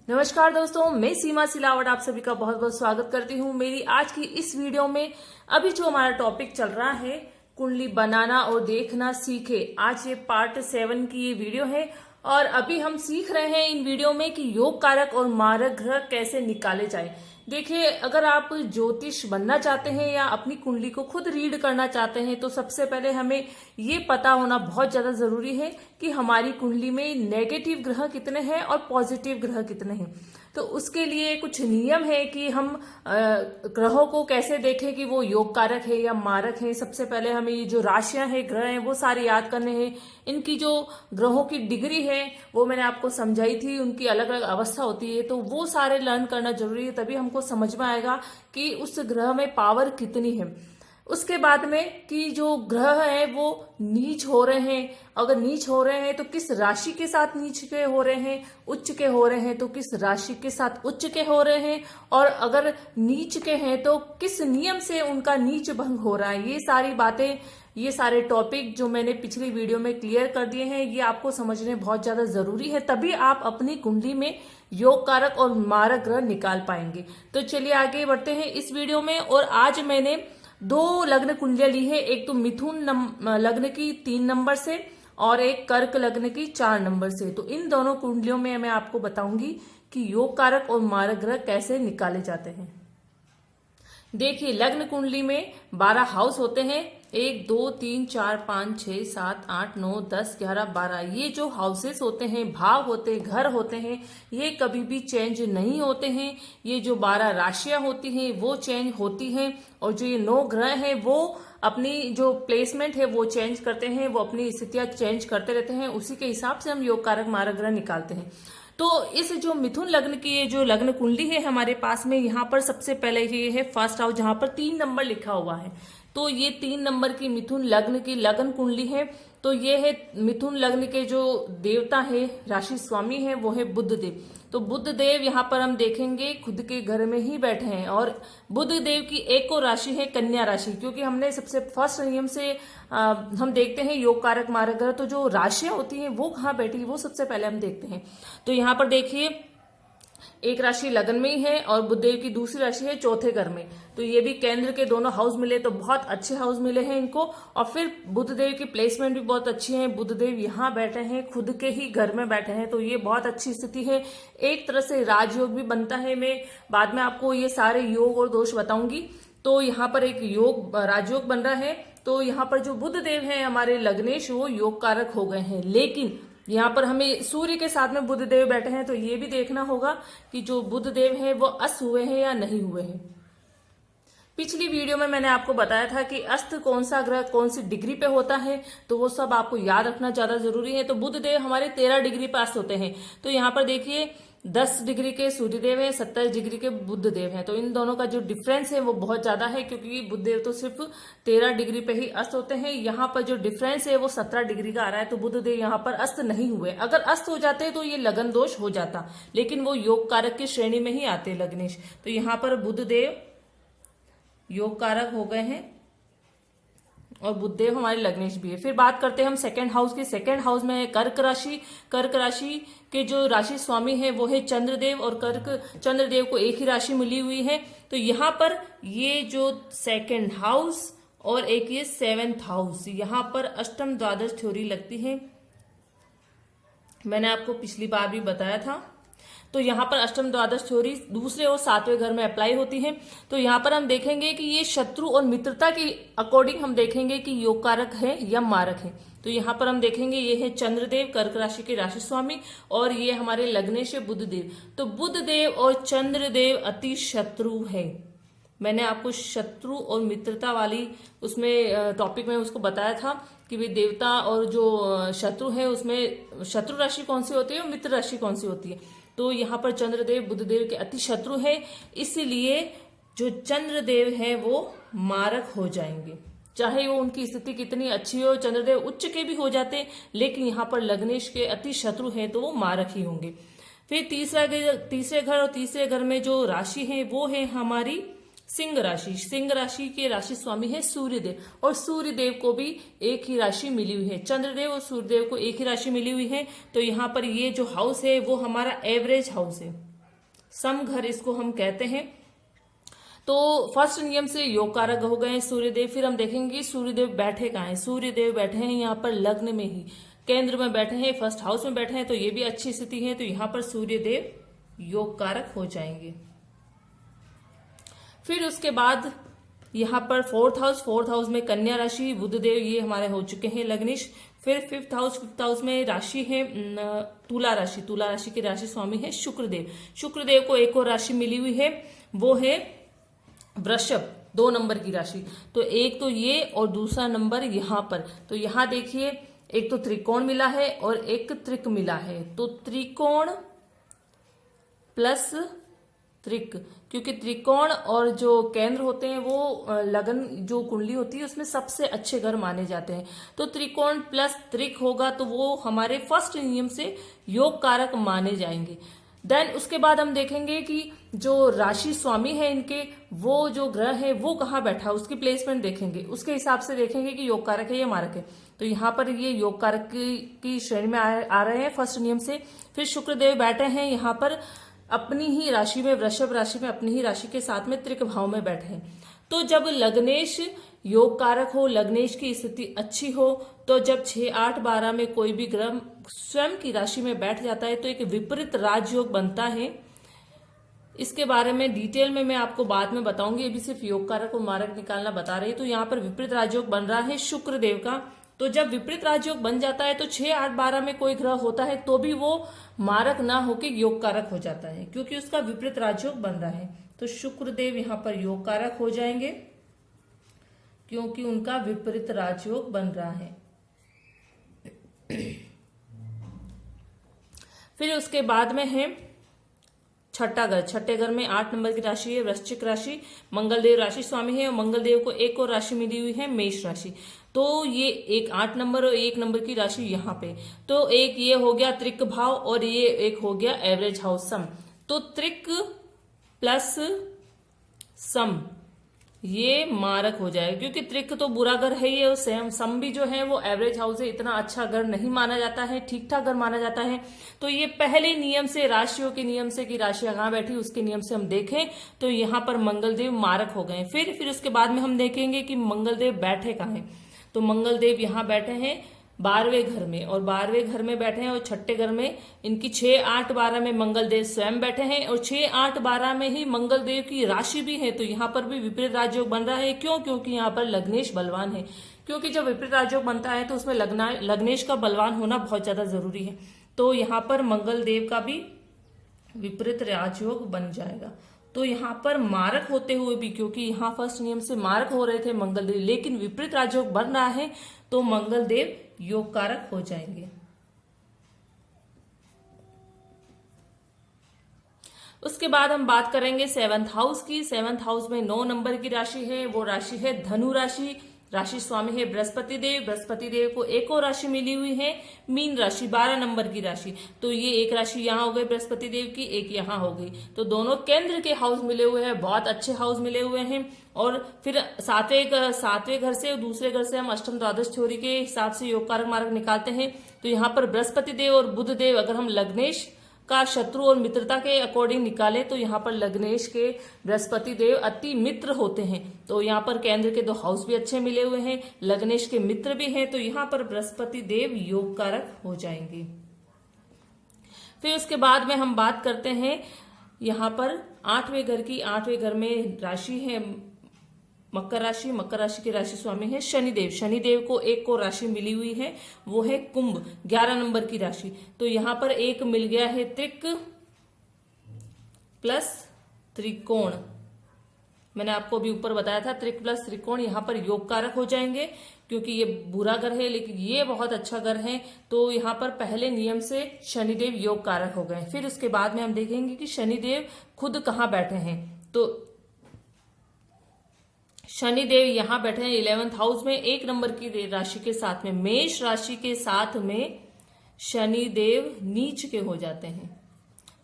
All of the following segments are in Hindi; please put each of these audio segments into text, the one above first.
नमस्कार दोस्तों, मैं सीमा सिलावट आप सभी का बहुत बहुत स्वागत करती हूँ मेरी आज की इस वीडियो में। अभी जो हमारा टॉपिक चल रहा है कुंडली बनाना और देखना सीखे, आज ये पार्ट 7 की ये वीडियो है और अभी हम सीख रहे हैं इन वीडियो में कि योग कारक और मारक ग्रह कैसे निकाले जाए। देखिए, अगर आप ज्योतिष बनना चाहते हैं या अपनी कुंडली को खुद रीड करना चाहते हैं तो सबसे पहले हमें ये पता होना बहुत ज्यादा जरूरी है कि हमारी कुंडली में नेगेटिव ग्रह कितने हैं और पॉजिटिव ग्रह कितने हैं। तो उसके लिए कुछ नियम है कि हम ग्रहों को कैसे देखें कि वो योग कारक है या मारक है। सबसे पहले हमें ये जो राशियां हैं, ग्रह हैं, वो सारे याद करने हैं। इनकी जो ग्रहों की डिग्री है वो मैंने आपको समझाई थी, उनकी अलग अलग अवस्था होती है, तो वो सारे लर्न करना जरूरी है, तभी हमको समझ में आएगा कि उस ग्रह में पावर कितनी है। उसके बाद में कि जो ग्रह हैं वो नीच हो रहे हैं, अगर नीच हो रहे हैं तो किस राशि के साथ नीच के हो रहे हैं, उच्च के हो रहे हैं तो किस राशि के साथ उच्च के हो रहे हैं, और अगर नीच के हैं तो किस नियम से उनका नीच भंग हो रहा है। ये सारी बातें, ये सारे टॉपिक जो मैंने पिछली वीडियो में क्लियर कर दिए हैं, ये आपको समझने बहुत ज्यादा जरूरी है, तभी आप अपनी कुंडली में योग कारक और मारक ग्रह निकाल पाएंगे। तो चलिए आगे बढ़ते हैं इस वीडियो में। और आज मैंने 2 लग्न कुंडलियां ली है, एक तो मिथुन लग्न की 3 नंबर से और एक कर्क लग्न की 4 नंबर से। तो इन दोनों कुंडलियों में मैं आपको बताऊंगी कि योग कारक और मारक ग्रह कैसे निकाले जाते हैं। देखिए, लग्न कुंडली में 12 हाउस होते हैं, 1 2 3 4 5 6 7 8 9 10 11 12। ये जो हाउसेस होते हैं, भाव होते हैं, घर होते हैं, ये कभी भी चेंज नहीं होते हैं। ये जो 12 राशियां होती हैं वो चेंज होती हैं, और जो ये 9 ग्रह हैं वो अपनी जो प्लेसमेंट है वो चेंज करते हैं, वो अपनी स्थितियां चेंज करते रहते हैं। उसी के हिसाब से हम योग कारक मारक ग्रह निकालते हैं। तो इस जो मिथुन लग्न की ये जो लग्न कुंडली है हमारे पास में, यहाँ पर सबसे पहले ये है फर्स्ट हाउस जहां पर 3 नंबर लिखा हुआ है। तो ये 3 नंबर की मिथुन लग्न की लग्न कुंडली है। तो ये है मिथुन लग्न के जो देवता है, राशि स्वामी है, वो है बुध देव। तो बुध देव यहाँ पर हम देखेंगे खुद के घर में ही बैठे हैं, और बुध देव की एक और राशि है कन्या राशि, क्योंकि हमने सबसे फर्स्ट नियम से हम देखते हैं योग कारक मारक ग्रह, तो जो राशियां होती हैं वो कहाँ बैठी है वो सबसे पहले हम देखते हैं। तो यहाँ पर देखिए, एक राशि लगन में ही है और बुधदेव की दूसरी राशि है चौथे घर में। तो ये भी केंद्र के दोनों हाउस मिले, तो बहुत अच्छे हाउस मिले हैं इनको। और फिर बुधदेव की प्लेसमेंट भी बहुत अच्छी है, बुधदेव यहाँ बैठे हैं, खुद के ही घर में बैठे हैं, तो ये बहुत अच्छी स्थिति है। एक तरह से राजयोग भी बनता है, मैं बाद में आपको ये सारे योग और दोष बताऊंगी। तो यहाँ पर एक योग राजयोग बन रहा है। तो यहाँ पर जो बुधदेव है हमारे लग्नेश, वो योग कारक हो गए हैं, लेकिन यहाँ पर हमें सूर्य के साथ में बुध देव बैठे हैं, तो ये भी देखना होगा कि जो बुध देव है वो अस्त हुए हैं या नहीं हुए हैं। पिछली वीडियो में मैंने आपको बताया था कि अस्त कौन सा ग्रह कौन सी डिग्री पे होता है, तो वो सब आपको याद रखना ज्यादा जरूरी है। तो बुध देव हमारे 13 डिग्री पे अस्त होते हैं। तो यहाँ पर देखिए 10 डिग्री के सूर्यदेव है, 27 डिग्री के बुध देव है। तो इन दोनों का जो डिफरेंस है वो बहुत ज्यादा है, क्योंकि बुध देव तो सिर्फ 13 डिग्री पे ही अस्त होते हैं। यहाँ पर जो डिफरेंस है वो 17 डिग्री का आ रहा है। तो बुध देव यहाँ पर अस्त नहीं हुए। अगर अस्त हो जाते तो ये लगन दोष हो जाता, लेकिन वो योग कारक की श्रेणी में ही आते लग्नेश। तो यहाँ पर बुध देव योग कारक हो गए हैं और बुधदेव हमारे लग्नेश भी है। फिर बात करते हैं हम सेकंड हाउस की। सेकंड हाउस में है कर्क राशि। कर्क राशि के जो राशि स्वामी है वो है चंद्रदेव, और कर्क चंद्रदेव को एक ही राशि मिली हुई है। तो यहाँ पर ये जो सेकंड हाउस और एक ये 7th हाउस, यहाँ पर अष्टम द्वादश थ्योरी लगती है, मैंने आपको पिछली बार भी बताया था। तो यहाँ पर अष्टम द्वादश थ्योरी दूसरे और 7वें घर में अप्लाई होती है। तो यहाँ पर हम देखेंगे कि ये शत्रु और मित्रता के अकॉर्डिंग हम देखेंगे कि योग कारक है या मारक है। तो यहाँ पर हम देखेंगे ये है चंद्रदेव, कर्क राशि के राशि स्वामी, और ये हमारे लग्नेश बुधदेव। तो बुधदेव और चंद्रदेव अति शत्रु है। मैंने आपको शत्रु और मित्रता वाली उसमें टॉपिक में उसको बताया था कि वे देवता और जो शत्रु है उसमें शत्रु राशि कौन सी होती है और मित्र राशि कौन सी होती है। तो यहाँ पर चंद्रदेव बुधदेव के अति शत्रु है, इसलिए जो चंद्रदेव है वो मारक हो जाएंगे। चाहे वो उनकी स्थिति कितनी अच्छी हो, चंद्रदेव उच्च के भी हो जाते, लेकिन यहाँ पर लग्नेश के अति शत्रु हैं तो वो मारक ही होंगे। फिर तीसरे घर और तीसरे घर में जो राशि है वो है हमारी सिंह राशि। सिंह राशि के राशि स्वामी है सूर्यदेव, और सूर्यदेव को भी एक ही राशि मिली हुई है। चंद्रदेव और सूर्यदेव को एक ही राशि मिली हुई है। तो यहाँ पर ये जो हाउस है वो हमारा एवरेज हाउस है। सम घर इसको हम कहते हैं। तो फर्स्ट नियम से योग कारक हो गए सूर्यदेव। फिर हम देखेंगे सूर्यदेव बैठे कहाँ हैं। सूर्यदेव बैठे हैं यहाँ पर लग्न में ही, केंद्र में बैठे हैं, फर्स्ट हाउस में बैठे हैं, तो ये भी अच्छी स्थिति है। तो यहाँ पर सूर्यदेव योग कारक हो जाएंगे। फिर उसके बाद यहाँ पर फोर्थ हाउस में कन्या राशि, बुधदेव ये हमारे हो चुके हैं लग्नेश। फिर फिफ्थ हाउस में राशि है तुला राशि की राशि स्वामी है शुक्रदेव को एक और राशि मिली हुई है, वो है वृषभ, 2 नंबर की राशि। तो एक तो ये और दूसरा नंबर यहाँ पर। तो यहाँ देखिए एक तो त्रिकोण मिला है और एक त्रिक मिला है। तो त्रिकोण प्लस त्रिक, क्योंकि त्रिकोण और जो केंद्र होते हैं वो लगन जो कुंडली होती है उसमें सबसे अच्छे घर माने जाते हैं। तो त्रिकोण प्लस त्रिक होगा तो वो हमारे फर्स्ट नियम से योग कारक माने जाएंगे। देन उसके बाद हम देखेंगे कि जो राशि स्वामी है इनके, वो जो ग्रह है वो कहाँ बैठा, उसकी प्लेसमेंट देखेंगे, उसके हिसाब से देखेंगे कि योग कारक है या मारक है। तो यहाँ पर ये योग कारक की श्रेणी में आ रहे हैं फर्स्ट नियम से। फिर शुक्रदेव बैठे हैं यहाँ पर अपनी ही राशि में, वृषभ राशि में, अपनी ही राशि के साथ में त्रिक भाव में बैठे हैं। तो जब लग्नेश योग कारक हो, लग्नेश की स्थिति अच्छी हो, तो जब 6, 8, 12 में कोई भी ग्रह स्वयं की राशि में बैठ जाता है तो एक विपरीत राजयोग बनता है। इसके बारे में डिटेल में मैं आपको बाद में बताऊंगी, अभी सिर्फ योग कारक और मारक निकालना बता रही। तो यहाँ पर विपरीत राजयोग बन रहा है शुक्रदेव का। तो जब विपरीत राजयोग बन जाता है तो 6, 8, 12 में कोई ग्रह होता है तो भी वो मारक ना होके योग कारक हो जाता है, क्योंकि उसका विपरीत राजयोग बन रहा है। तो शुक्रदेव यहाँ पर योग कारक हो जाएंगे क्योंकि उनका विपरीत राजयोग बन रहा है। फिर उसके बाद में है छठा घर। छठे घर में 8 नंबर की राशि है वृश्चिक राशि, मंगलदेव राशि स्वामी है और मंगलदेव को एक और राशि मिली हुई है मेष राशि। तो ये एक 8 नंबर और 1 नंबर की राशि यहाँ पे। तो एक ये हो गया त्रिक भाव और ये एक हो गया एवरेज हाउस सम। तो त्रिक प्लस सम ये मारक हो जाएगा, क्योंकि त्रिक तो बुरा घर है ये, और सम भी जो है वो एवरेज हाउस है, इतना अच्छा घर नहीं माना जाता है, ठीक ठाक घर माना जाता है। तो ये पहले नियम से, राशियों के नियम से कि राशियां कहाँ बैठी उसके नियम से हम देखें तो यहाँ पर मंगलदेव मारक हो गए। फिर उसके बाद में हम देखेंगे कि मंगलदेव बैठे कहाँ हैं। तो मंगलदेव यहाँ बैठे हैं 12वें घर में, और 12वें घर में बैठे हैं, और छठे घर में इनकी 6, 8, 12 में मंगलदेव स्वयं बैठे हैं, और 6, 8, 12 में ही मंगलदेव की राशि भी है। तो यहाँ पर भी विपरीत राजयोग बन रहा है। क्यों? क्योंकि यहाँ पर लग्नेश बलवान है, क्योंकि जब विपरीत राजयोग बनता है तो उसमें लग्नेश का बलवान होना बहुत ज्यादा जरूरी है। तो यहाँ पर मंगलदेव का भी विपरीत राजयोग बन जाएगा। तो यहाँ पर मारक होते हुए भी, क्योंकि यहाँ फर्स्ट नियम से मारक हो रहे थे मंगलदेव, लेकिन विपरीत राजयोग बन रहा है तो मंगलदेव योग कारक हो जाएंगे। उसके बाद हम बात करेंगे 7th हाउस की। 7th हाउस में 9 नंबर की राशि है, वो राशि है धनु राशि। राशि स्वामी है बृहस्पति देव को एक और राशि मिली हुई है मीन राशि, 12 नंबर की राशि। तो ये एक राशि यहाँ हो गई बृहस्पति देव की, एक यहाँ हो गई। तो दोनों केंद्र के हाउस मिले हुए हैं, बहुत अच्छे हाउस मिले हुए हैं। और फिर सातवें घर से, दूसरे घर से हम अष्टम द्वादश थ्योरी के हिसाब से योग कारक मार्ग निकालते हैं। तो यहाँ पर बृहस्पति देव और बुध देव, अगर हम लग्नेश का शत्रु और मित्रता के अकॉर्डिंग निकालें तो यहाँ पर लग्नेश के बृहस्पति देव अति मित्र होते हैं। तो यहाँ पर केंद्र के 2 हाउस भी अच्छे मिले हुए हैं, लग्नेश के मित्र भी हैं, तो यहाँ पर बृहस्पति देव योग कारक हो जाएंगे। फिर उसके बाद में हम बात करते हैं यहाँ पर 8वें घर की। 8वें घर में राशि है मकर राशि की राशि स्वामी है शनिदेव को एक और राशि मिली हुई है, वो है कुंभ, 11 नंबर की राशि। तो यहाँ पर एक मिल गया है त्रिक प्लस त्रिकोण। मैंने आपको अभी ऊपर बताया था त्रिक प्लस त्रिकोण यहाँ पर योग कारक हो जाएंगे, क्योंकि ये बुरा घर है लेकिन ये बहुत अच्छा घर है। तो यहाँ पर पहले नियम से शनिदेव योग कारक हो गए। फिर उसके बाद में हम देखेंगे कि शनिदेव खुद कहाँ बैठे हैं। तो शनिदेव यहाँ बैठे हैं 11th हाउस में, 1 नंबर की राशि के साथ में, मेष राशि के साथ में शनिदेव नीच के हो जाते हैं।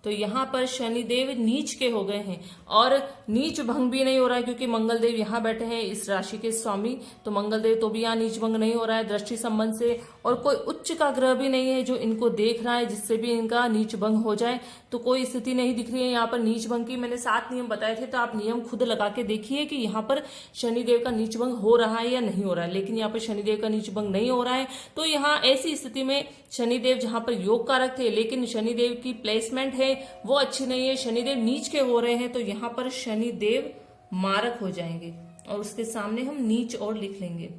तो यहाँ पर शनिदेव नीच के हो गए हैं और नीच भंग भी नहीं हो रहा है क्योंकि मंगलदेव यहाँ बैठे हैं इस राशि के स्वामी। तो मंगलदेव तो भी यहाँ नीच भंग नहीं हो रहा है दृष्टि संबंध से, और कोई उच्च का ग्रह भी नहीं है जो इनको देख रहा है जिससे भी इनका नीच भंग हो जाए। तो कोई स्थिति नहीं दिख रही है यहाँ पर नीच भंग की। मैंने 7 नियम बताए थे, तो आप नियम खुद लगा के देखिए कि यहाँ पर शनिदेव का नीच भंग हो रहा है या नहीं हो रहा है। लेकिन यहाँ पर शनिदेव का नीच भंग नहीं हो रहा है। तो यहाँ ऐसी स्थिति में शनिदेव जहां पर योग कारक थे लेकिन शनिदेव की प्लेसमेंट है वो अच्छी नहीं है, शनिदेव नीच के हो रहे हैं, तो यहाँ पर शनिदेव मारक हो जाएंगे और उसके सामने हम नीच और लिख लेंगे।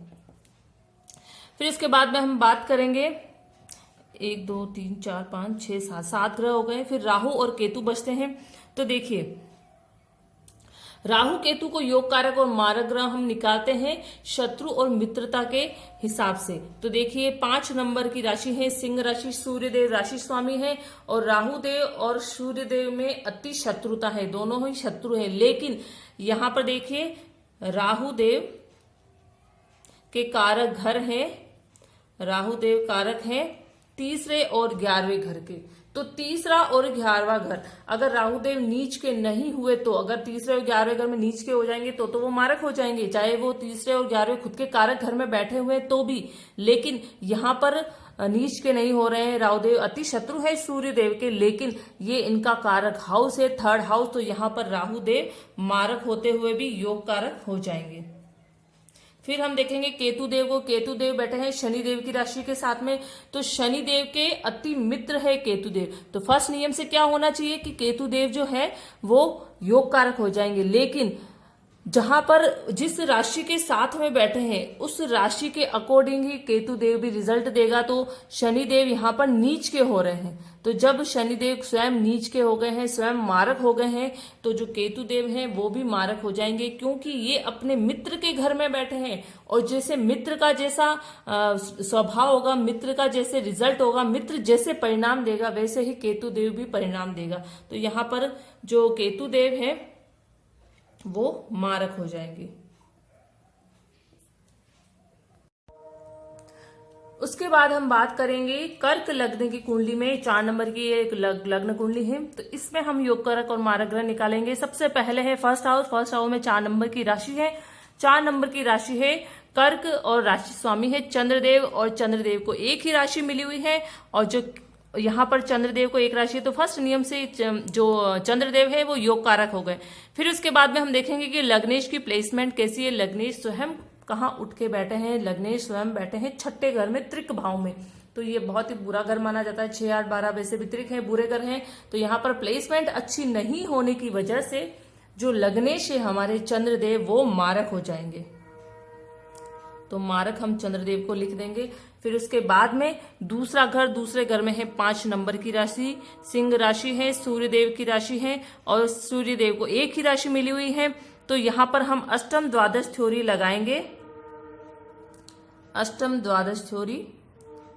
फिर इसके बाद में हम बात करेंगे 1 2 3 4 5 6 7 ग्रह हो गए। फिर राहु और केतु बचते हैं। तो देखिए राहु केतु को योग कारक और मारक ग्रह हम निकालते हैं शत्रु और मित्रता के हिसाब से। तो देखिए 5 नंबर की राशि है सिंह राशि, सूर्यदेव राशि स्वामी है और राहु देव और सूर्यदेव में अति शत्रुता है, दोनों ही शत्रु है। लेकिन यहां पर देखिए राहु देव के कारक घर है, राहु देव कारक है 3रे और 11वें घर के। तो 3रा और 11वां घर अगर राहुदेव नीच के नहीं हुए तो अगर 3रे और 11वें घर में नीच के हो जाएंगे तो वो मारक हो जाएंगे, चाहे वो 3रे और 11वें खुद के कारक घर में बैठे हुए तो भी। लेकिन यहाँ पर नीच के नहीं हो रहे हैं, राहुदेव अति शत्रु है सूर्यदेव के, लेकिन ये इनका कारक हाउस है 3rd हाउस, तो यहाँ पर राहुदेव मारक होते हुए भी योग कारक हो जाएंगे। फिर हम देखेंगे केतु देव को। केतु देव बैठे हैं शनिदेव की राशि के साथ में, तो शनिदेव के अति मित्र है केतु देव। तो फर्स्ट नियम से क्या होना चाहिए कि केतु देव जो है वो योग कारक हो जाएंगे। लेकिन जहां पर जिस राशि के साथ में बैठे हैं उस राशि के अकॉर्डिंग ही केतु देव भी रिजल्ट देगा। तो शनिदेव यहाँ पर नीच के हो रहे हैं, तो जब शनिदेव स्वयं नीच के हो गए हैं, स्वयं मारक हो गए हैं, तो जो केतु देव हैं वो भी मारक हो जाएंगे क्योंकि ये अपने मित्र के घर में बैठे हैं। और जैसे मित्र का जैसा स्वभाव होगा, मित्र का जैसे रिजल्ट होगा, मित्र जैसे परिणाम देगा वैसे ही केतु देव भी परिणाम देगा। तो यहाँ पर जो केतु देव है वो मारक हो जाएंगे। उसके बाद हम बात करेंगे कर्क लग्न की कुंडली में 4 नंबर की एक लग्न कुंडली है, तो इसमें हम योग कारक और मारक ग्रह निकालेंगे। सबसे पहले है फर्स्ट हाउस। फर्स्ट हाउस में 4 नंबर की राशि है। 4 नंबर की राशि है कर्क और राशि स्वामी है चंद्रदेव, और चंद्रदेव को एक ही राशि मिली हुई है। और जो यहाँ पर चंद्रदेव को एक राशि है तो फर्स्ट नियम से जो चंद्रदेव है वो योग कारक हो गए। फिर उसके बाद में हम देखेंगे कि लग्नेश की प्लेसमेंट कैसी है। लग्नेश स्वयं कहाँ उठ के बैठे हैं, लग्नेश स्वयं बैठे हैं 6ठे घर में त्रिक भाव में, तो ये बहुत ही बुरा घर माना जाता है। 6 8 12 वैसे भी त्रिक है, बुरे घर हैं। तो यहाँ पर प्लेसमेंट अच्छी नहीं होने की वजह से जो लग्नेश है हमारे चंद्रदेव वो मारक हो जाएंगे। तो मारक हम चंद्रदेव को लिख देंगे। फिर उसके बाद में दूसरा घर, दूसरे घर में है 5 नंबर की राशि सिंह राशि है, सूर्यदेव की राशि है और सूर्यदेव को एक ही राशि मिली हुई है। तो यहां पर हम अष्टम द्वादश थ्योरी लगाएंगे। अष्टम द्वादश थ्योरी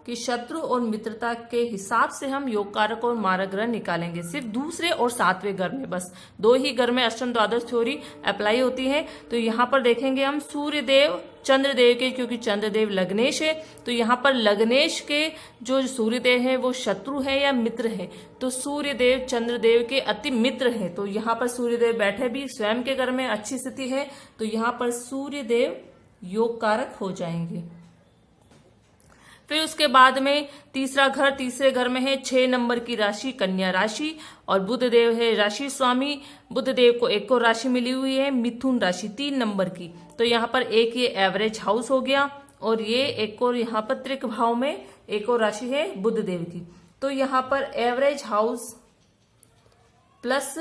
कि शत्रु और मित्रता के हिसाब से हम योग कारक और मारक ग्रह निकालेंगे। सिर्फ दूसरे और 7वें घर में, बस 2 ही घर में अष्टम द्वादश थ्योरी अप्लाई होती है। तो यहाँ पर देखेंगे हम सूर्यदेव चंद्रदेव के, क्योंकि चंद्रदेव लग्नेश है, तो यहाँ पर लग्नेश के जो सूर्यदेव है वो शत्रु है या मित्र है। तो सूर्यदेव चंद्रदेव के अति मित्र है, तो यहाँ पर सूर्यदेव बैठे भी स्वयं के घर में अच्छी स्थिति है, तो यहाँ पर सूर्यदेव योग कारक हो जाएंगे। फिर उसके बाद में तीसरा घर, तीसरे घर में है 6 नंबर की राशि कन्या राशि और बुध देव है राशि स्वामी। बुध देव को एक और राशि मिली हुई है मिथुन राशि 3 नंबर की। तो यहाँ पर एक ये एवरेज हाउस हो गया और ये एक और यहाँ पर त्रिक भाव में एक और राशि है बुध देव की। तो यहाँ पर एवरेज हाउस प्लस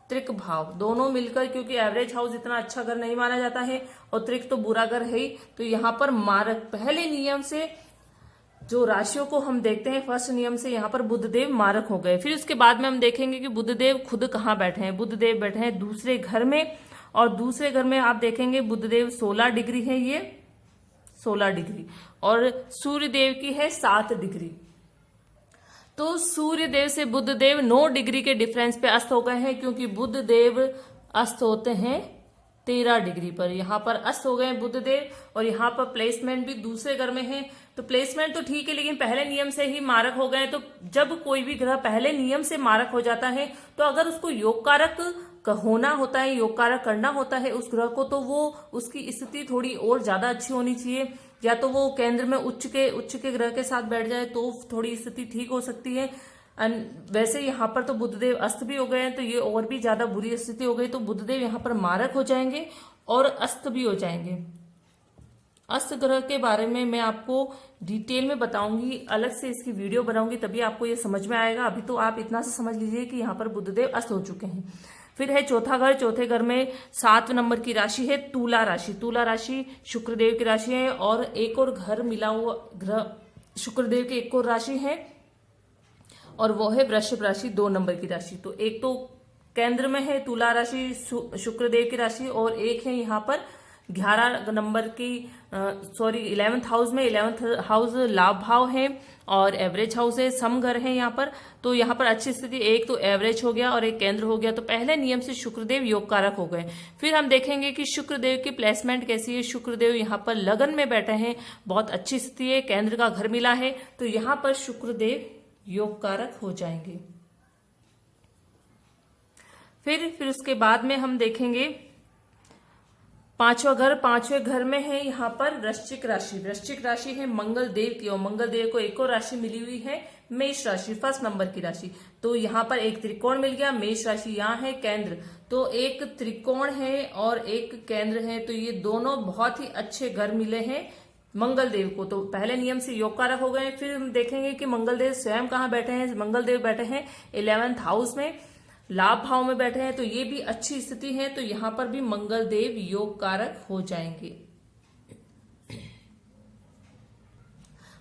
त्रिक भाव दोनों मिलकर, क्योंकि एवरेज हाउस इतना अच्छा घर नहीं माना जाता है और त्रिक तो बुरा घर है ही, तो यहाँ पर मारक पहले नियम से जो राशियों को हम देखते हैं फर्स्ट नियम से यहाँ पर बुधदेव मारक हो गए। फिर उसके बाद में हम देखेंगे कि बुधदेव खुद कहाँ बैठे हैं। बुधदेव बैठे हैं दूसरे घर में, और दूसरे घर में आप देखेंगे बुधदेव 16 डिग्री है, ये 16 डिग्री, और सूर्यदेव की है 7 डिग्री। तो सूर्यदेव से बुधदेव 9 डिग्री के डिफरेंस पे अस्त हो गए हैं, क्योंकि बुधदेव अस्त होते हैं 13 डिग्री पर। यहाँ पर अस्त हो गए बुध देव और यहाँ पर प्लेसमेंट भी दूसरे घर में है। तो प्लेसमेंट तो ठीक है, लेकिन पहले नियम से ही मारक हो गए। तो जब कोई भी ग्रह पहले नियम से मारक हो जाता है तो अगर उसको योग कारक होना होता है, योग कारक करना होता है उस ग्रह को, तो वो उसकी स्थिति थोड़ी और ज्यादा अच्छी होनी चाहिए। या तो वो केंद्र में उच्च के ग्रह के साथ बैठ जाए तो थोड़ी स्थिति ठीक हो सकती है। वैसे यहाँ पर तो बुधदेव अस्त भी हो गए हैं, तो ये और भी ज्यादा बुरी स्थिति हो गई। तो बुधदेव यहाँ पर मारक हो जाएंगे और अस्त भी हो जाएंगे। अस्त ग्रह के बारे में मैं आपको डिटेल में बताऊंगी, अलग से इसकी वीडियो बनाऊंगी, तभी आपको ये समझ में आएगा। अभी तो आप इतना से समझ लीजिए कि यहाँ पर बुधदेव अस्त हो चुके हैं। फिर है चौथा घर। चौथे घर में 7 नंबर की राशि है तुला राशि। तुला राशि शुक्रदेव की राशि है और एक और घर मिला हुआ ग्रह शुक्रदेव की एक और राशि है और वो है वृषभ राशि, 2 नंबर की राशि। तो एक तो केंद्र में है तुला राशि शुक्रदेव की राशि और एक है यहाँ पर 11 नंबर की 11th हाउस में। 11th हाउस लाभ भाव है और एवरेज हाउस है, सम घर है यहाँ पर। तो यहाँ पर अच्छी स्थिति, एक तो एवरेज हो गया और एक केंद्र हो गया। तो पहले नियम से शुक्रदेव योग कारक हो गए। फिर हम देखेंगे कि शुक्रदेव की प्लेसमेंट कैसी है। शुक्रदेव यहाँ पर लगन में बैठे हैं, बहुत अच्छी स्थिति है, केंद्र का घर मिला है, तो यहाँ पर शुक्रदेव योग कारक हो जाएंगे। फिर उसके बाद में हम देखेंगे पांचवा घर। पांचवें घर में है यहाँ पर वृश्चिक राशि। वृश्चिक राशि है मंगल देव की और मंगल देव को एक और राशि मिली हुई है मेष राशि, 1st नंबर की राशि। तो यहाँ पर एक त्रिकोण मिल गया। मेष राशि यहाँ है केंद्र, तो एक त्रिकोण है और एक केंद्र है, तो ये दोनों बहुत ही अच्छे घर मिले हैं मंगल देव को। तो पहले नियम से योग कारक हो गए। फिर हम देखेंगे कि मंगल देव स्वयं कहाँ बैठे हैं। मंगल देव बैठे हैं 11th हाउस में, लाभ भाव में बैठे हैं, तो ये भी अच्छी स्थिति है। तो यहां पर भी मंगल देव योग कारक हो जाएंगे।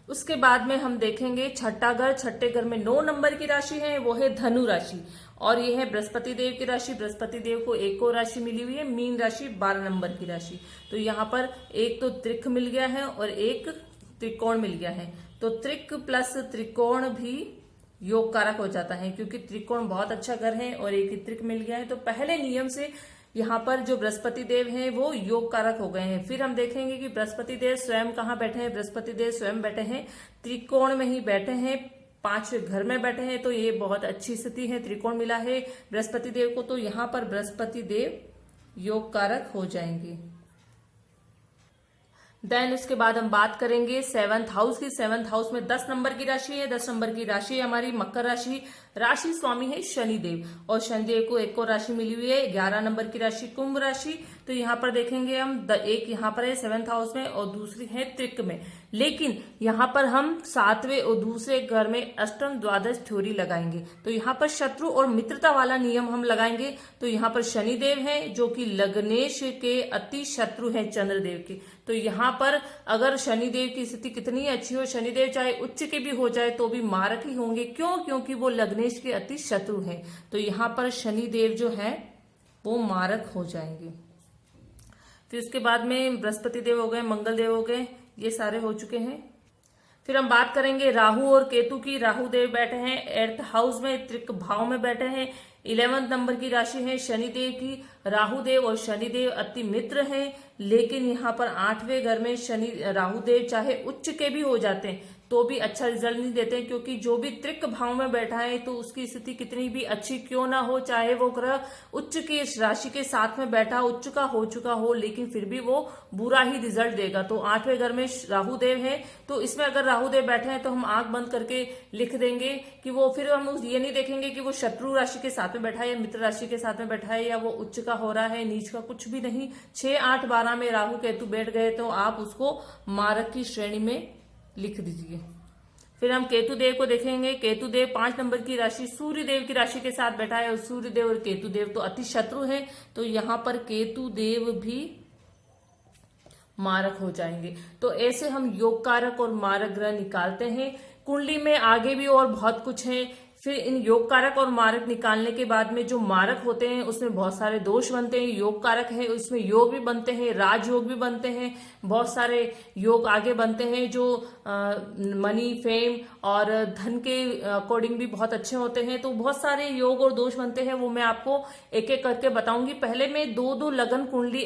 उसके बाद में हम देखेंगे छठा घर। छठे घर में 9 नंबर की राशि है, वो है धनु राशि और ये है बृहस्पति देव की राशि। बृहस्पति देव को एक और राशि मिली हुई है मीन राशि, 12 नंबर की राशि। तो यहाँ पर एक तो त्रिक मिल गया है और एक त्रिकोण मिल गया है। तो त्रिक प्लस त्रिकोण भी योग कारक हो जाता है, क्योंकि त्रिकोण बहुत अच्छा घर है और एक ही त्रिक मिल गया है। तो पहले नियम से यहाँ पर जो बृहस्पति देव हैं वो योग कारक हो गए हैं। फिर हम देखेंगे कि बृहस्पति देव स्वयं कहाँ बैठे हैं। बृहस्पति देव स्वयं बैठे हैं त्रिकोण में ही बैठे हैं, 5वें घर में बैठे हैं, तो ये बहुत अच्छी स्थिति है। त्रिकोण मिला है बृहस्पति देव को, तो यहाँ पर बृहस्पति देव योग कारक हो जाएंगे। देन उसके बाद हम बात करेंगे 7th हाउस की। 7th हाउस में 10 नंबर की राशि है। 10 नंबर की राशि है हमारी मकर राशि। राशि स्वामी है शनिदेव और शनिदेव को एक और राशि मिली हुई है 11 नंबर की राशि कुंभ राशि। तो यहाँ पर देखेंगे हम एक यहाँ पर है 7th हाउस में और दूसरी है त्रिक में। लेकिन यहाँ पर हम 7वें और दूसरे घर में अष्टम द्वादश थ्योरी लगाएंगे। तो यहाँ पर शत्रु और मित्रता वाला नियम हम लगाएंगे। तो यहाँ पर शनिदेव है जो कि लग्नेश के अति शत्रु है चंद्रदेव के। तो यहाँ पर अगर शनिदेव की स्थिति कितनी अच्छी हो, शनिदेव चाहे उच्च के भी हो जाए तो भी मारक ही होंगे। क्यों? क्योंकि वो लग्नेश के अति शत्रु हैं। तो यहाँ पर शनिदेव जो है वो मारक हो जाएंगे। फिर उसके बाद में बृहस्पति देव हो गए, मंगल देव हो गए, ये सारे हो चुके हैं। फिर हम बात करेंगे राहु और केतु की। राहु देव बैठे हैं 8th हाउस में, त्रिक भाव में बैठे हैं। 11th नंबर की राशि है शनिदेव की। राहु देव और शनिदेव अति मित्र हैं, लेकिन यहाँ पर 8वें घर में शनि राहु देव चाहे उच्च के भी हो जाते हैं तो भी अच्छा रिजल्ट नहीं देते हैं, क्योंकि जो भी त्रिक भाव में बैठा है तो उसकी स्थिति कितनी भी अच्छी क्यों ना हो, चाहे वो ग्रह उच्च की राशि के साथ में बैठा उच्च का हो चुका हो, लेकिन फिर भी वो बुरा ही रिजल्ट देगा। तो 8वें घर में राहु देव है, तो इसमें अगर राहु देव बैठे हैं तो हम आंख बंद करके लिख देंगे कि वो, फिर हम ये नहीं देखेंगे कि वो शत्रु राशि के साथ में बैठा है या मित्र राशि के साथ में बैठा है या वो उच्च का हो रहा है नीच का, कुछ भी नहीं। 6, 8, 12 में राहु केतु बैठ गए तो आप उसको मारक की श्रेणी में लिख दीजिए। फिर हम केतु देव को देखेंगे। केतु देव 5 नंबर की राशि सूर्य देव की राशि के साथ बैठा है और सूर्य देव और केतु देव तो अति शत्रु है, तो यहाँ पर केतु देव भी मारक हो जाएंगे। तो ऐसे हम योग कारक और मारक ग्रह निकालते हैं। कुंडली में आगे भी और बहुत कुछ है, फिर इन योग कारक और मारक निकालने के बाद में जो मारक होते हैं उसमें बहुत सारे दोष बनते हैं। योग कारक है उसमें योग भी बनते हैं, राजयोग भी बनते हैं, बहुत सारे योग आगे बनते हैं जो मनी, फेम और धन के अकॉर्डिंग भी बहुत अच्छे होते हैं। तो बहुत सारे योग और दोष बनते हैं, वो मैं आपको एक एक करके बताऊंगी। पहले मैं दो लगन कुंडली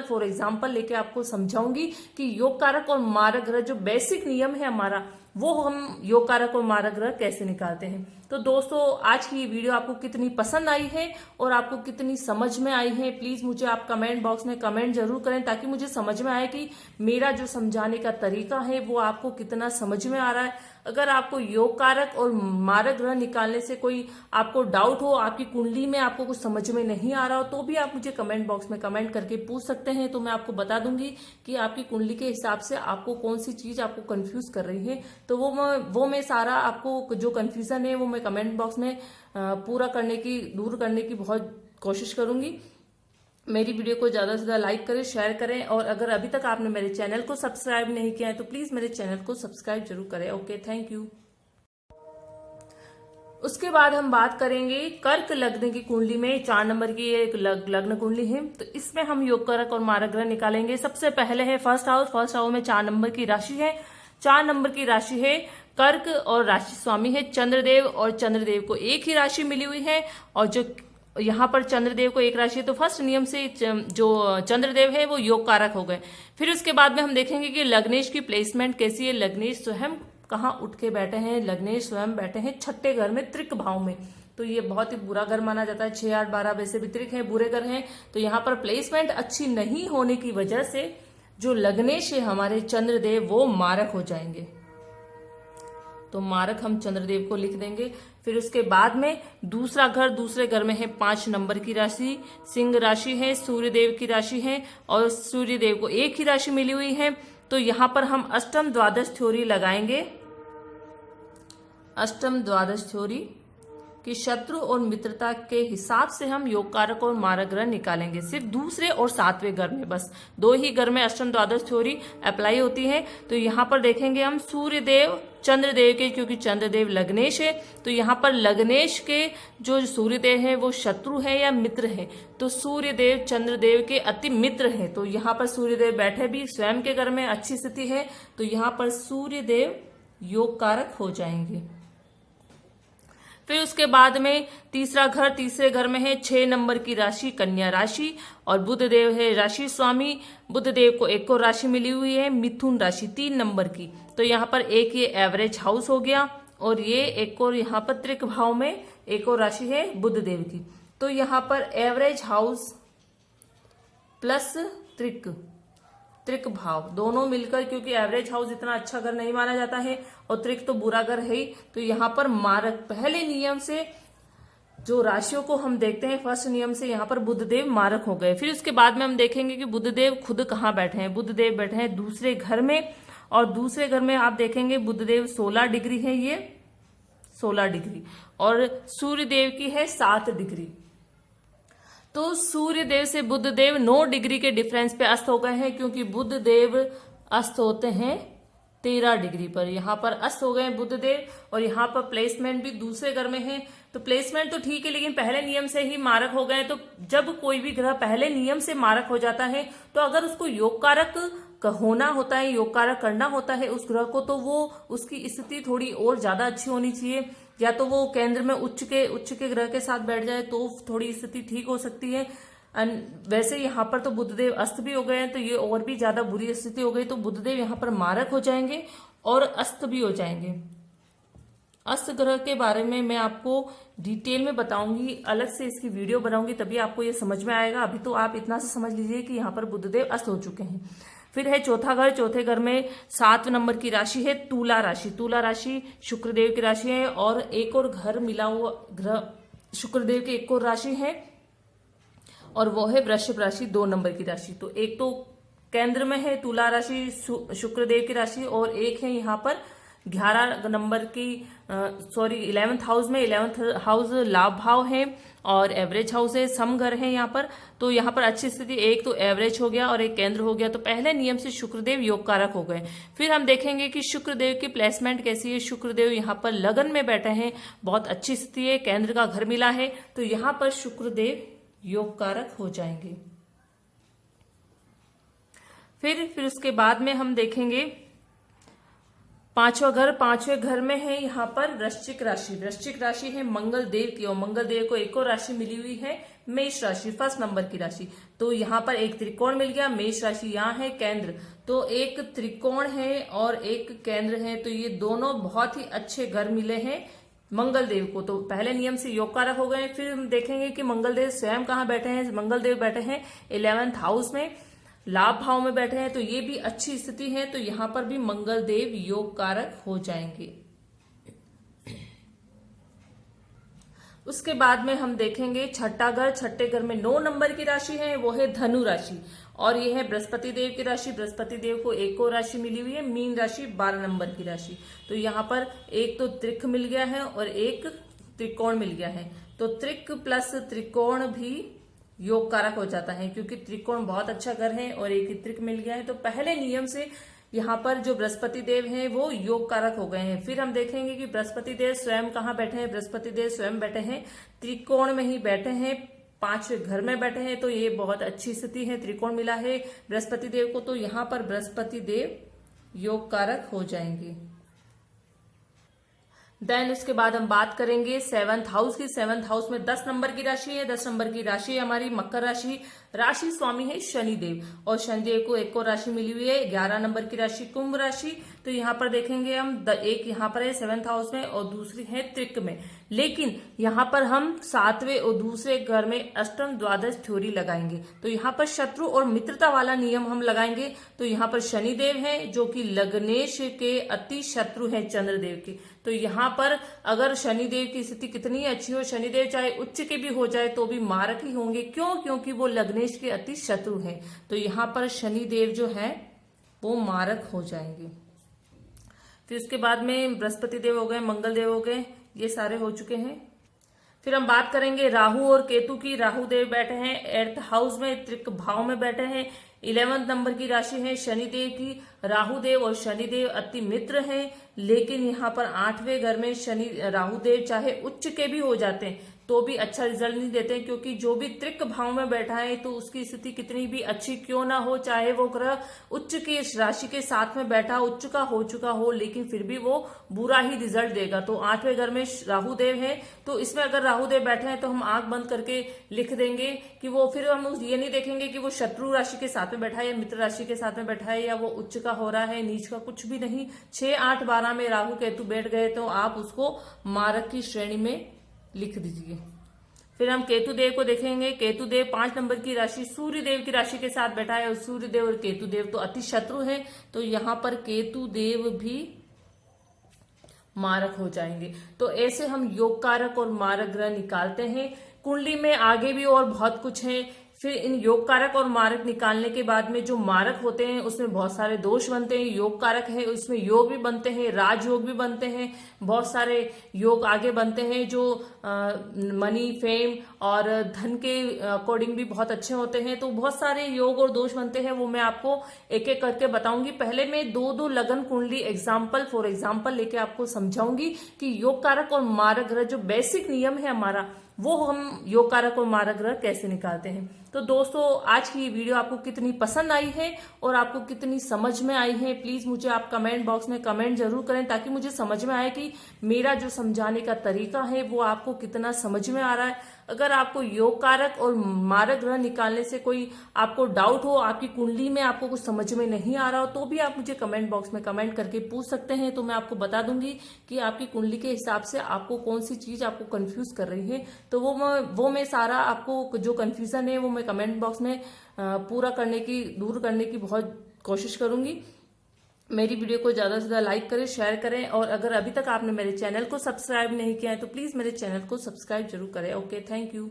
फॉर एग्जाम्पल लेके आपको समझाऊंगी कि योग कारक और मारक ग्रह जो बेसिक नियम है हमारा, वो हम योग कारक और मारक ग्रह कैसे निकालते हैं। तो दोस्तों, आज की ये वीडियो आपको कितनी पसंद आई है और आपको कितनी समझ में आई है, प्लीज मुझे आप कमेंट बॉक्स में कमेंट जरूर करें, ताकि मुझे समझ में आए कि मेरा जो समझाने का तरीका है वो आपको कितना समझ में आ रहा है। अगर आपको योग कारक और मारक ग्रह निकालने से कोई आपको डाउट हो, आपकी कुंडली में आपको कुछ समझ में नहीं आ रहा हो, तो भी आप मुझे कमेंट बॉक्स में कमेंट करके पूछ सकते हैं। तो मैं आपको बता दूंगी कि आपकी कुंडली के हिसाब से आपको कौन सी चीज आपको कंफ्यूज कर रही है। तो वो मैं सारा आपको जो कंफ्यूजन है वो मैं कमेंट बॉक्स में दूर करने की बहुत कोशिश करूंगी। मेरी वीडियो को ज्यादा से ज्यादा लाइक करें, शेयर करें, और अगर अभी तक आपने मेरे चैनल को सब्सक्राइब नहीं किया है तो प्लीज मेरे चैनल को सब्सक्राइब जरूर करें। Okay, thank you. उसके बाद हम बात करेंगे कर्क लग्न की कुंडली में। 4 नंबर की एक लग्न कुंडली है, तो इसमें हम योग कारक और मारक ग्रह निकालेंगे। सबसे पहले है फर्स्ट हाउस में 4 नंबर की राशि है। 4 नंबर की राशि है कर्क और राशि स्वामी है चंद्रदेव, और चंद्रदेव को एक ही राशि मिली हुई है। और जो यहाँ पर चंद्रदेव को एक राशि है, तो फर्स्ट नियम से जो चंद्रदेव है वो योग कारक हो गए। फिर उसके बाद में हम देखेंगे कि लग्नेश की प्लेसमेंट कैसी है। लग्नेश स्वयं कहाँ उठ के बैठे हैं, लग्नेश स्वयं बैठे हैं छठे घर में, त्रिक भाव में। तो ये बहुत ही बुरा घर माना जाता है। 6, 8, 12 वैसे भी त्रिक है, बुरे घर हैं। तो यहाँ पर प्लेसमेंट अच्छी नहीं होने की वजह से जो लग्नेश है हमारे चंद्रदेव वो मारक हो जाएंगे। तो मारक हम चंद्रदेव को लिख देंगे। फिर उसके बाद में दूसरे घर में है 5 नंबर की राशि, सिंह राशि है, सूर्यदेव की राशि है, और सूर्यदेव को एक ही राशि मिली हुई है। तो यहां पर हम अष्टम द्वादश थ्योरी लगाएंगे। अष्टम द्वादश थ्योरी कि शत्रु और मित्रता के हिसाब से हम योग कारक और मारक ग्रह निकालेंगे। सिर्फ दूसरे और 7वें घर में, बस 2 ही घर में अष्टम द्वादश थ्योरी अप्लाई होती है। तो यहाँ पर देखेंगे हम सूर्यदेव चंद्रदेव के, क्योंकि चंद्रदेव लग्नेश है, तो यहाँ पर लग्नेश के जो सूर्यदेव है वो शत्रु है या मित्र है। तो सूर्यदेव चंद्रदेव के अति मित्र है। तो यहाँ पर सूर्यदेव बैठे भी स्वयं के घर में, अच्छी स्थिति है। तो यहाँ पर सूर्यदेव योग कारक हो जाएंगे। फिर उसके बाद में तीसरे घर में है 6 नंबर की राशि कन्या राशि, और बुध देव है राशि स्वामी। बुध देव को एक और राशि मिली हुई है मिथुन राशि 3 नंबर की। तो यहाँ पर एक ये एवरेज हाउस हो गया, और ये एक और यहाँ पर त्रिक भाव में एक और राशि है बुध देव की। तो यहाँ पर एवरेज हाउस प्लस त्रिक भाव दोनों मिलकर, क्योंकि एवरेज हाउस इतना अच्छा घर नहीं माना जाता है और त्रिक तो बुरा घर है ही। तो यहाँ पर मारक पहले नियम से जो राशियों को हम देखते हैं, फर्स्ट नियम से यहाँ पर बुधदेव मारक हो गए। फिर उसके बाद में हम देखेंगे कि बुधदेव खुद कहाँ बैठे हैं। बुधदेव बैठे हैं दूसरे घर में, और दूसरे घर में आप देखेंगे बुधदेव 16 डिग्री है, ये 16 डिग्री, और सूर्यदेव की है 7 डिग्री। तो सूर्यदेव से बुधदेव 9 डिग्री के डिफरेंस पे अस्त हो गए हैं, क्योंकि बुधदेव अस्त होते हैं 13 डिग्री पर। यहाँ पर अस्त हो गए हैं बुधदेव, और यहाँ पर प्लेसमेंट भी दूसरे घर में है। तो प्लेसमेंट तो ठीक है, लेकिन पहले नियम से ही मारक हो गए। तो जब कोई भी ग्रह पहले नियम से मारक हो जाता है, तो अगर उसको योग कारक होना होता है, योग कारक करना होता है उस ग्रह को, तो वो उसकी स्थिति थोड़ी और ज्यादा अच्छी होनी चाहिए। या तो वो केंद्र में उच्च के ग्रह के साथ बैठ जाए तो थोड़ी स्थिति ठीक हो सकती है। वैसे यहाँ पर तो बुधदेव अस्त भी हो गए हैं, तो ये और भी ज्यादा बुरी स्थिति हो गई। तो बुधदेव यहाँ पर मारक हो जाएंगे और अस्त भी हो जाएंगे। अस्त ग्रह के बारे में मैं आपको डिटेल में बताऊंगी, अलग से इसकी वीडियो बनाऊंगी, तभी आपको ये समझ में आएगा। अभी तो आप इतना से समझ लीजिए कि यहाँ पर बुधदेव अस्त हो चुके हैं। फिर है चौथे घर में 7 नंबर की राशि है तुला राशि। तुला राशि शुक्रदेव की राशि है, और एक और घर मिला हुआ ग्रह शुक्रदेव की एक और राशि है, और वो है वृषभ राशि 2 नंबर की राशि। तो एक तो केंद्र में है तुला राशि शुक्रदेव की राशि, और एक है यहाँ पर 11 नंबर की 11th हाउस में 11th हाउस लाभ भाव है और एवरेज हाउस है, सम घर है यहाँ पर। तो यहाँ पर अच्छी स्थिति, एक तो एवरेज हो गया और एक केंद्र हो गया, तो पहले नियम से शुक्रदेव योग कारक हो गए। फिर हम देखेंगे कि शुक्रदेव की प्लेसमेंट कैसी है। शुक्रदेव यहाँ पर लगन में बैठे हैं, बहुत अच्छी स्थिति है, केंद्र का घर मिला है, तो यहाँ पर शुक्रदेव योग कारक हो जाएंगे। फिर उसके बाद में हम देखेंगे पांचवें घर में है यहाँ पर वृश्चिक राशि। वृश्चिक राशि है मंगल देव की और मंगल देव को एक और राशि मिली हुई है मेष राशि, फर्स्ट नंबर की राशि। तो यहाँ पर एक त्रिकोण मिल गया, मेष राशि यहाँ है केंद्र, तो एक त्रिकोण है और एक केंद्र है, तो ये दोनों बहुत ही अच्छे घर मिले हैं मंगल देव को। तो पहले नियम से योग कारक हो गए। फिर हम देखेंगे कि मंगल देव स्वयं कहाँ बैठे हैं। मंगल देव बैठे हैं 11th हाउस में, लाभ भाव में बैठे हैं, तो ये भी अच्छी स्थिति है, तो यहां पर भी मंगल देव योग कारक हो जाएंगे। उसके बाद में हम देखेंगे छठा घर। छठे घर में 9 नंबर की राशि है, वो है धनु राशि और ये है बृहस्पति देव की राशि। बृहस्पति देव को एक और राशि मिली हुई है मीन राशि, 12 नंबर की राशि। तो यहाँ पर एक तो त्रिक मिल गया है और एक त्रिकोण मिल गया है, तो त्रिक प्लस त्रिकोण भी योग कारक हो जाता है, क्योंकि त्रिकोण बहुत अच्छा घर है और एक ही त्रिक मिल गया है। तो पहले नियम से यहाँ पर जो बृहस्पति देव हैं वो योग कारक हो गए हैं। फिर हम देखेंगे कि बृहस्पति देव स्वयं कहाँ बैठे हैं। बृहस्पति देव स्वयं बैठे हैं त्रिकोण में ही बैठे हैं, 5वें घर में बैठे हैं, तो ये बहुत अच्छी स्थिति है, त्रिकोण मिला है बृहस्पति देव को, तो यहाँ पर बृहस्पति देव योग कारक हो जाएंगे। देन उसके बाद हम बात करेंगे 7th हाउस की। 7th हाउस में 10 नंबर की राशि है। 10 नंबर की राशि है हमारी मकर राशि। राशि स्वामी है शनिदेव और शनिदेव को एक और राशि मिली हुई है 11 नंबर की राशि कुंभ राशि। तो यहाँ पर देखेंगे हम एक यहाँ पर है 7th हाउस में और दूसरी है त्रिक में, लेकिन यहाँ पर हम 7वें और दूसरे घर में अष्टम द्वादश थ्योरी लगाएंगे। तो यहाँ पर शत्रु और मित्रता वाला नियम हम लगाएंगे। तो यहाँ पर शनिदेव है जो कि लग्नेश के अति शत्रु है चंद्रदेव के। तो यहाँ पर अगर शनिदेव की स्थिति कितनी अच्छी हो, शनिदेव चाहे उच्च के भी हो जाए तो भी मारक ही होंगे। क्यों? क्योंकि वो लग्नेश के अति शत्रु हैं। तो यहाँ पर शनिदेव जो है वो मारक हो जाएंगे। फिर उसके बाद में बृहस्पति देव हो गए, मंगल देव हो गए, ये सारे हो चुके हैं। फिर हम बात करेंगे राहु और केतु की। राहु देव बैठे हैं 8th हाउस में, त्रिक भाव में बैठे हैं, 11th नंबर की राशि है शनिदेव की। राहु देव और शनिदेव अति मित्र हैं, लेकिन यहाँ पर 8वें घर में शनि राहु देव चाहे उच्च के भी हो जाते हैं तो भी अच्छा रिजल्ट नहीं देते, क्योंकि जो भी त्रिक भाव में बैठा है तो उसकी स्थिति कितनी भी अच्छी क्यों ना हो, चाहे वो ग्रह उच्च की राशि के साथ में बैठा उच्च का हो चुका हो, लेकिन फिर भी वो बुरा ही रिजल्ट देगा। तो 8वें घर में राहु देव है, तो इसमें अगर राहु देव बैठे हैं तो हम आंख बंद करके लिख देंगे कि वो, फिर हम ये नहीं देखेंगे कि वो शत्रु राशि के साथ में बैठा है या मित्र राशि के साथ में बैठा है या वो उच्च का हो रहा है, नीच का, कुछ भी नहीं। 6, 8, 12 में राहु केतु बैठ गए तो आप उसको मारक की श्रेणी में लिख दीजिए। फिर हम केतु देव को देखेंगे। केतु देव 5 नंबर की राशि सूर्य देव की राशि के साथ बैठा है और सूर्य देव और केतु देव तो अति शत्रु है, तो यहाँ पर केतु देव भी मारक हो जाएंगे। तो ऐसे हम योग कारक और मारक ग्रह निकालते हैं। कुंडली में आगे भी और बहुत कुछ है। फिर इन योग कारक और मारक निकालने के बाद में जो मारक होते हैं उसमें बहुत सारे दोष बनते हैं। योग कारक है उसमें योग भी बनते हैं, राजयोग भी बनते हैं, बहुत सारे योग आगे बनते हैं जो मनी, फेम और धन के अकॉर्डिंग भी बहुत अच्छे होते हैं। तो बहुत सारे योग और दोष बनते हैं, वो मैं आपको एक एक करके बताऊंगी। पहले मैं 2 लगन कुंडली फॉर एग्जाम्पल लेके आपको समझाऊंगी कि योग कारक और मारक ग्रह जो बेसिक नियम है हमारा, वो हम योग कारक और मारक ग्रह कैसे निकालते हैं। तो दोस्तों, आज की ये वीडियो आपको कितनी पसंद आई है और आपको कितनी समझ में आई है, प्लीज मुझे आप कमेंट बॉक्स में कमेंट जरूर करें, ताकि मुझे समझ में आए कि मेरा जो समझाने का तरीका है वो आपको कितना समझ में आ रहा है। अगर आपको योग कारक और मारक ग्रह निकालने से कोई आपको डाउट हो, आपकी कुंडली में आपको कुछ समझ में नहीं आ रहा हो, तो भी आप मुझे कमेंट बॉक्स में कमेंट करके पूछ सकते हैं। तो मैं आपको बता दूंगी कि आपकी कुंडली के हिसाब से आपको कौन सी चीज आपको कंफ्यूज कर रही है। तो वो मैं सारा आपको जो कंफ्यूजन है वो मैं कमेंट बॉक्स में दूर करने की बहुत कोशिश करूंगी। मेरी वीडियो को ज्यादा से ज्यादा लाइक करें, शेयर करें, और अगर अभी तक आपने मेरे चैनल को सब्सक्राइब नहीं किया है तो प्लीज मेरे चैनल को सब्सक्राइब जरूर करें। Okay, thank you.